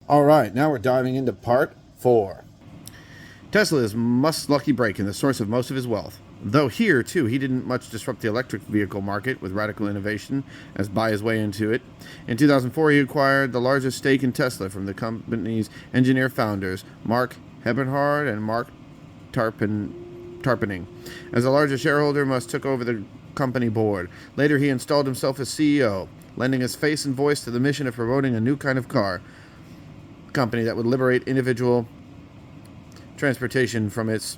All right, now we're diving into part 4. Tesla is Musk's lucky break and the source of most of his wealth. Though here, too, he didn't much disrupt the electric vehicle market with radical innovation as buy his way into it. In 2004, he acquired the largest stake in Tesla from the company's engineer founders, Mark Eberhard and Mark Tarpening. As the largest shareholder, Musk took over the company board. Later, he installed himself as CEO, lending his face and voice to the mission of promoting a new kind of car company that would liberate individual transportation from its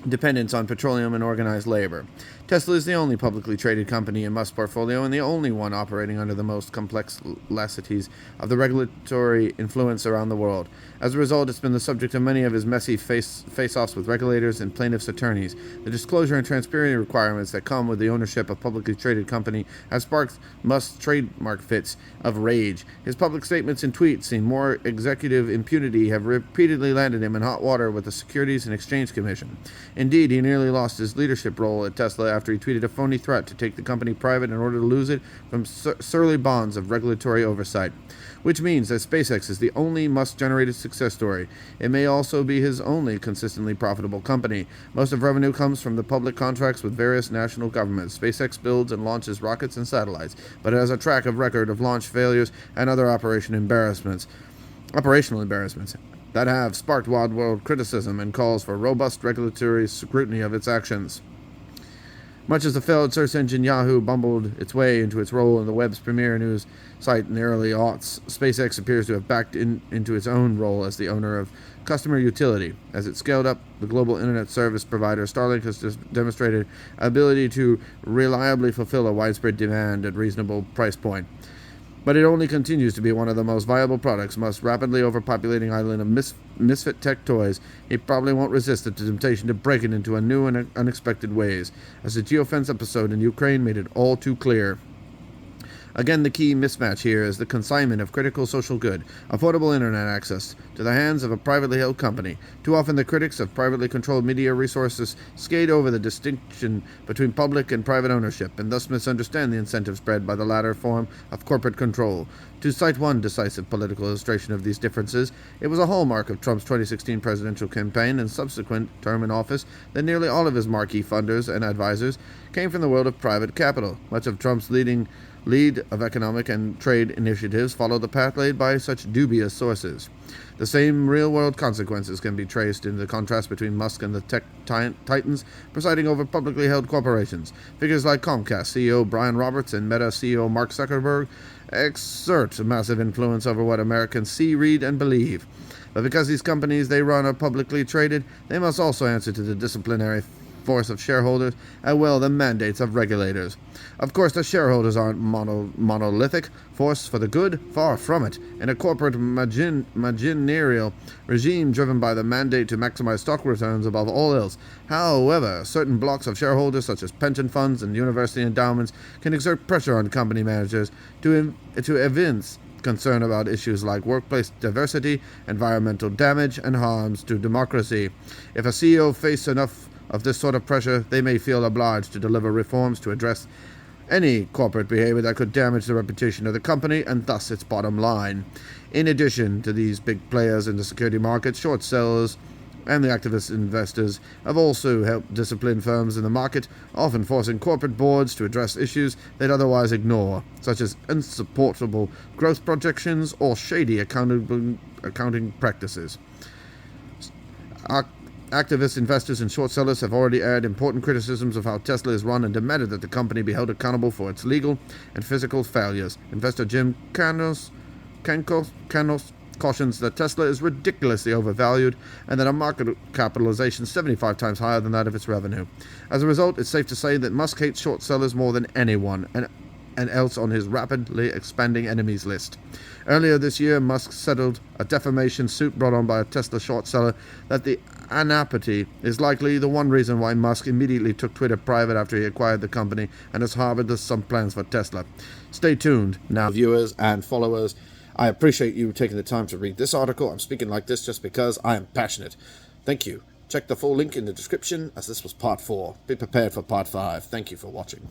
dependence on petroleum and organized labor. Tesla is the only publicly traded company in Musk's portfolio and the only one operating under the most complexities of the regulatory influence around the world. As a result, it's been the subject of many of his messy face-offs with regulators and plaintiffs' attorneys. The disclosure and transparency requirements that come with the ownership of a publicly traded company have sparked Musk's trademark fits of rage. His public statements and tweets seem more executive impunity have repeatedly landed him in hot water with the Securities and Exchange Commission. Indeed, he nearly lost his leadership role at Tesla after he tweeted a phony threat to take the company private in order to lose it from surly bonds of regulatory oversight. Which means that SpaceX is the only Musk-generated success story. It may also be his only consistently profitable company. Most of revenue comes from the public contracts with various national governments. SpaceX builds and launches rockets and satellites, but it has a track record of launch failures and other operational embarrassments that have sparked wide-world criticism and calls for robust regulatory scrutiny of its actions. Much as the failed search engine Yahoo bumbled its way into its role in the web's premier news site in the early aughts, SpaceX appears to have backed into its own role as the owner of customer utility. As it scaled up, the global internet service provider Starlink has demonstrated ability to reliably fulfill a widespread demand at reasonable price point. But it only continues to be one of the most viable products. Musk's rapidly overpopulating island of misfit tech toys, he probably won't resist the temptation to break it into new and unexpected ways, as the geofence episode in Ukraine made it all too clear. Again, the key mismatch here is the consignment of critical social good, affordable internet access, to the hands of a privately held company. Too often the critics of privately controlled media resources skate over the distinction between public and private ownership, and thus misunderstand the incentives bred by the latter form of corporate control. To cite one decisive political illustration of these differences, it was a hallmark of Trump's 2016 presidential campaign and subsequent term in office that nearly all of his marquee funders and advisors came from the world of private capital. Much of Trump's lead of economic and trade initiatives followed the path laid by such dubious sources. The same real-world consequences can be traced in the contrast between Musk and the tech titans presiding over publicly held corporations. Figures like Comcast CEO Brian Roberts and Meta CEO Mark Zuckerberg exert a massive influence over what Americans see, read, and believe. But because these companies they run are publicly traded, they must also answer to the disciplinary force of shareholders, as well the mandates of regulators. Of course, the shareholders aren't monolithic force for the good, far from it. In a corporate managerial regime driven by the mandate to maximize stock returns above all else. However, certain blocks of shareholders, such as pension funds and university endowments, can exert pressure on company managers to evince concern about issues like workplace diversity, environmental damage, and harms to democracy. If a CEO faces enough of this sort of pressure, they may feel obliged to deliver reforms to address any corporate behavior that could damage the reputation of the company and thus its bottom line. In addition to these big players in the security market, short sellers and the activist investors have also helped discipline firms in the market, often forcing corporate boards to address issues they'd otherwise ignore, such as insupportable growth projections or shady accounting practices. Activist investors and short sellers have already aired important criticisms of how Tesla is run and demanded that the company be held accountable for its legal and physical failures. Investor Jim Canos cautions that Tesla is ridiculously overvalued and that a market capitalization 75 times higher than that of its revenue. As a result, it's safe to say that Musk hates short sellers more than anyone and else on his rapidly expanding enemies list. Earlier this year, Musk settled a defamation suit brought on by a Tesla short seller that the anapathy is likely the one reason why Musk immediately took Twitter private after he acquired the company and has harbored some plans for Tesla. Stay tuned now, viewers and followers. I appreciate you taking the time to read this article. I'm speaking like this just because I am passionate. Thank you. Check the full link in the description, as this was part 4. Be prepared for part 5. Thank you for watching.